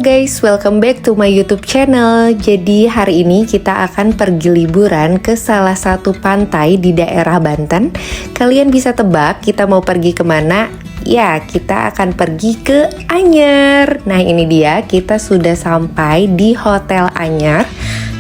guys, welcome back to my YouTube channel. Jadi hari ini kita akan pergi liburan ke salah satu pantai di daerah Banten. Kalian bisa tebak kita mau pergi kemana? Ya, kita akan pergi ke Anyer. Nah ini dia, kita sudah sampai di Hotel Anyer.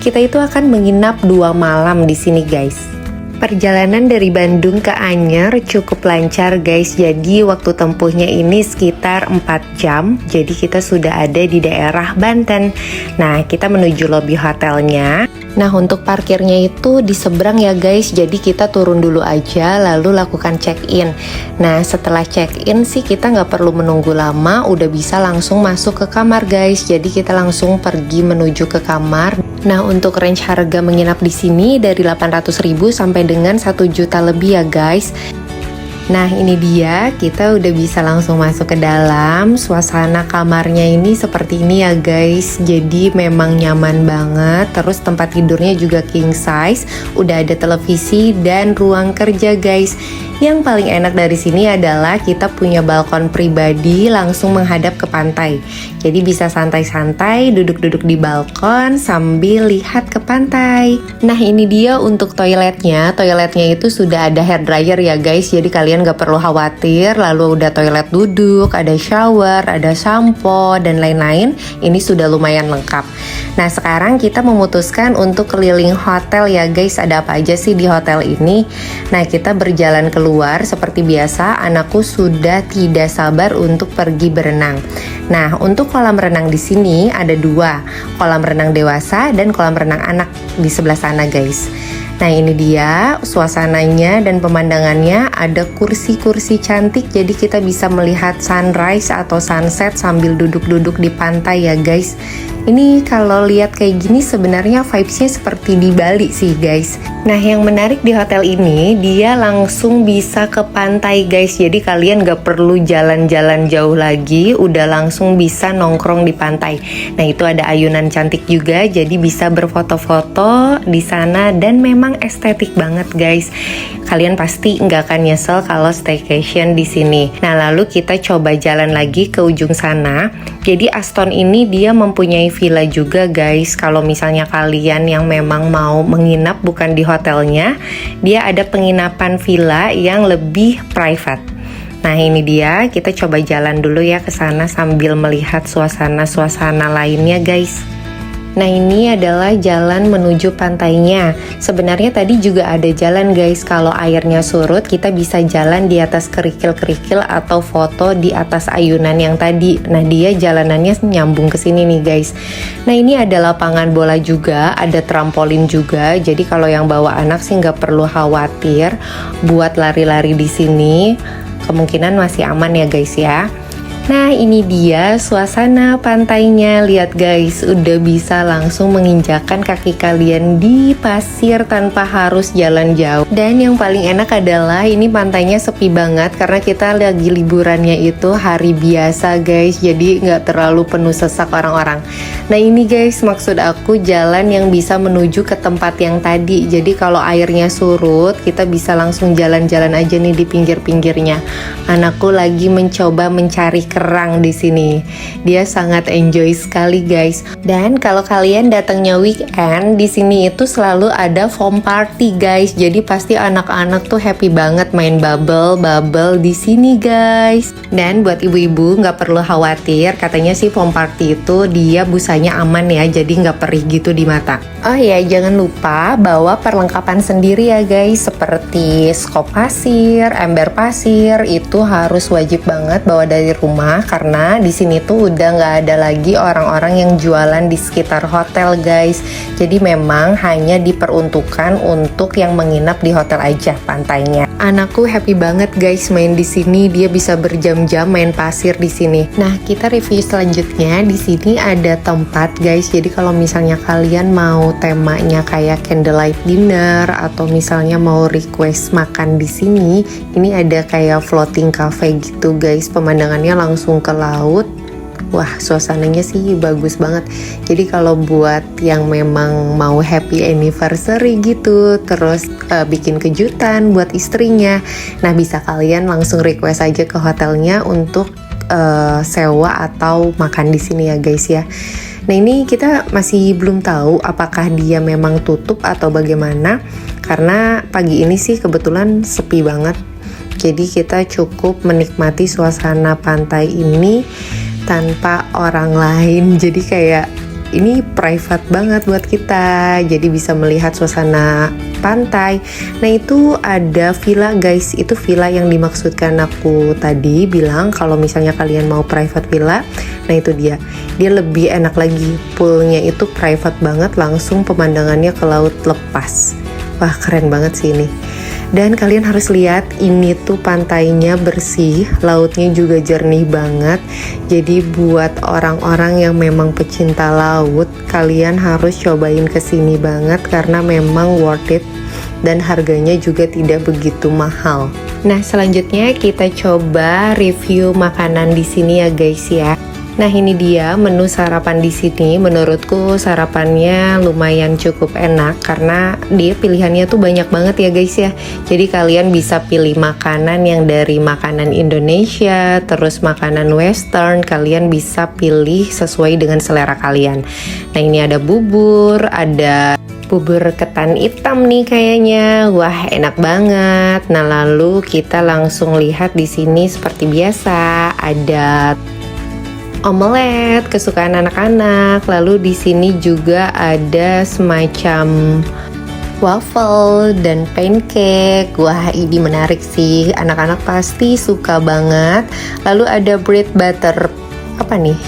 Kita itu akan menginap 2 malam di sini guys. Perjalanan dari Bandung ke Anyer cukup lancar guys. Jadi waktu tempuhnya ini sekitar 4 jam. Jadi kita sudah ada di daerah Banten. Nah kita menuju lobi hotelnya. Nah untuk parkirnya itu di seberang ya guys. Jadi kita turun dulu aja lalu lakukan check-in. Nah setelah check-in sih kita nggak perlu menunggu lama, udah bisa langsung masuk ke kamar guys. Jadi kita langsung pergi menuju ke kamar. Nah untuk range harga menginap di sini dari 800.000 sampai dengan 1 juta lebih ya guys. Nah ini dia, kita udah bisa langsung masuk ke dalam. Suasana kamarnya ini seperti ini ya guys. Jadi memang nyaman banget. Terus tempat tidurnya juga king size. Udah ada televisi dan ruang kerja guys. Yang paling enak dari sini adalah kita punya balkon pribadi langsung menghadap ke pantai. Jadi bisa santai-santai duduk-duduk di balkon sambil lihat ke pantai. Nah ini dia untuk toiletnya. Toiletnya itu sudah ada hair dryer ya guys. Jadi kalian gak perlu khawatir. Lalu udah toilet duduk, ada shower, ada sampo dan lain-lain. Ini sudah lumayan lengkap. Nah sekarang kita memutuskan untuk keliling hotel ya guys. Ada apa aja sih di hotel ini? Nah kita berjalan keluar seperti biasa. Anakku sudah tidak sabar untuk pergi berenang. Nah untuk kolam renang di sini ada 2, kolam renang dewasa dan kolam renang anak di sebelah sana guys. Nah ini dia suasananya dan pemandangannya, ada kursi-kursi cantik jadi kita bisa melihat sunrise atau sunset sambil duduk-duduk di pantai ya guys. Ini kalau lihat kayak gini sebenarnya vibesnya seperti di Bali sih guys. Nah yang menarik di hotel ini dia langsung bisa ke pantai guys. Jadi kalian gak perlu jalan-jalan jauh lagi, udah langsung bisa nongkrong di pantai. Nah itu ada ayunan cantik juga jadi bisa berfoto-foto di sana dan memang estetik banget guys. Kalian pasti nggak akan nyesel kalau staycation di sini. Nah lalu kita coba jalan lagi ke ujung sana. Jadi Aston ini dia mempunyai villa juga guys. Kalau misalnya kalian yang memang mau menginap bukan di hotelnya, dia ada penginapan villa yang lebih private. Nah ini dia, kita coba jalan dulu ya ke sana sambil melihat suasana-suasana lainnya guys. Nah ini adalah jalan menuju pantainya. Sebenarnya tadi juga ada jalan guys. Kalau airnya surut kita bisa jalan di atas kerikil-kerikil atau foto di atas ayunan yang tadi. Nah dia jalanannya nyambung ke sini nih guys. Nah ini ada lapangan bola juga, ada trampolin juga. Jadi kalau yang bawa anak sih nggak perlu khawatir buat lari-lari di sini. Kemungkinan masih aman ya guys ya. Nah ini dia suasana pantainya. Lihat guys, udah bisa langsung menginjakan kaki kalian di pasir tanpa harus jalan jauh. Dan yang paling enak adalah ini pantainya sepi banget karena kita lagi liburannya itu hari biasa guys. Jadi nggak terlalu penuh sesak orang-orang. Nah ini guys maksud aku jalan yang bisa menuju ke tempat yang tadi. Jadi kalau airnya surut kita bisa langsung jalan-jalan aja nih di pinggir-pinggirnya. Anakku lagi mencoba mencari kerang di sini. Dia sangat enjoy sekali guys. Dan kalau kalian datangnya weekend, di sini itu selalu ada foam party guys. Jadi pasti anak-anak tuh happy banget main bubble di sini guys. Dan buat ibu-ibu nggak perlu khawatir, katanya sih foam party itu dia busanya aman ya, jadi nggak perih gitu di mata. Oh ya, jangan lupa bawa perlengkapan sendiri ya guys, seperti skop pasir, ember pasir, itu harus wajib banget bawa dari rumah karena di sini tuh udah nggak ada lagi orang-orang yang jualan di sekitar hotel guys. Jadi memang hanya diperuntukkan untuk yang menginap di hotel aja pantainya. Anakku happy banget guys main di sini, dia bisa berjam-jam main pasir di sini. Nah kita review selanjutnya. Di sini ada tempat guys. Jadi kalau misalnya kalian mau temanya kayak candlelight dinner atau misalnya mau request makan di sini, ini ada kayak floating cafe gitu guys. Pemandangannya langsung ke laut. Wah suasananya sih bagus banget. Jadi kalau buat yang memang mau happy anniversary gitu, terus bikin kejutan buat istrinya, nah bisa kalian langsung request aja ke hotelnya untuk sewa atau makan di sini ya guys ya. Nah ini kita masih belum tahu apakah dia memang tutup atau bagaimana, karena pagi ini sih kebetulan sepi banget. Jadi kita cukup menikmati suasana pantai ini tanpa orang lain. Jadi kayak ini private banget buat kita. Jadi bisa melihat suasana pantai. Nah itu ada villa guys. Itu villa yang dimaksudkan aku tadi bilang kalau misalnya kalian mau private villa. Nah itu dia lebih enak lagi. Poolnya itu private banget, langsung pemandangannya ke laut lepas. Wah keren banget sih ini. Dan kalian harus lihat, ini tuh pantainya bersih, lautnya juga jernih banget. Jadi buat orang-orang yang memang pecinta laut, kalian harus cobain kesini banget karena memang worth it. Dan harganya juga tidak begitu mahal. Nah selanjutnya kita coba review makanan di sini ya guys ya. Nah ini dia menu sarapan di sini. Menurutku sarapannya lumayan cukup enak karena dia pilihannya tuh banyak banget ya guys ya. Jadi kalian bisa pilih makanan yang dari makanan Indonesia, terus makanan Western. Kalian bisa pilih sesuai dengan selera kalian. Nah ini ada bubur, ada bubur ketan hitam nih kayaknya. Wah, enak banget. Nah, lalu kita langsung lihat di sini seperti biasa ada omelet kesukaan anak-anak. Lalu di sini juga ada semacam waffle dan pancake. Wah, ini menarik sih. Anak-anak pasti suka banget. Lalu ada bread butter. Apa nih?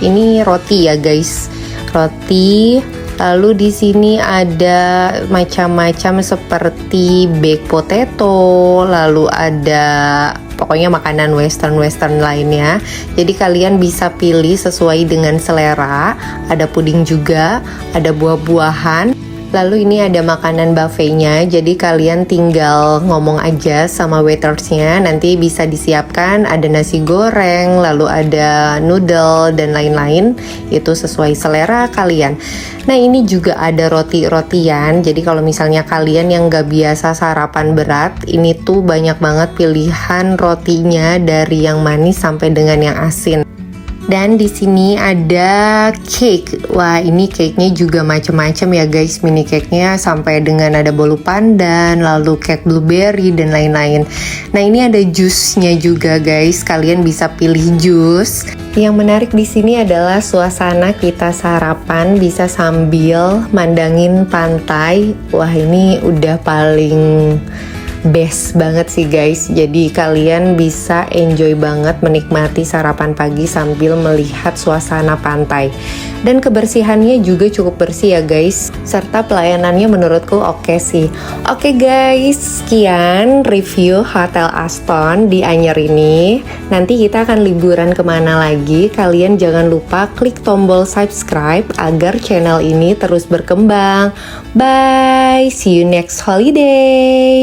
Ini roti ya, guys. Roti. Lalu di sini ada macam-macam seperti baked potato, lalu ada pokoknya makanan western lainnya. Jadi kalian bisa pilih sesuai dengan selera. Ada puding juga, ada buah-buahan. Lalu ini ada makanan buffetnya, jadi kalian tinggal ngomong aja sama waitersnya, nanti bisa disiapkan. Ada nasi goreng, lalu ada noodle dan lain-lain, itu sesuai selera kalian. Nah ini juga ada roti-rotian, jadi kalau misalnya kalian yang gak biasa sarapan berat, ini tuh banyak banget pilihan rotinya dari yang manis sampai dengan yang asin. Dan di sini ada cake. Wah, ini cake-nya juga macam-macam ya guys. Mini cake-nya sampai dengan ada bolu pandan, lalu cake blueberry dan lain-lain. Nah, ini ada jus-nya juga guys. Kalian bisa pilih jus. Yang menarik di sini adalah suasana kita sarapan bisa sambil mandangin pantai. Wah, ini udah paling best banget sih guys. Jadi kalian bisa enjoy banget menikmati sarapan pagi sambil melihat suasana pantai. Dan kebersihannya juga cukup bersih ya guys. Serta pelayanannya menurutku oke sih. Oke guys, sekian review Hotel Aston di Anyer ini. Nanti kita akan liburan kemana lagi. Kalian jangan lupa klik tombol subscribe agar channel ini terus berkembang. Bye, see you next holiday.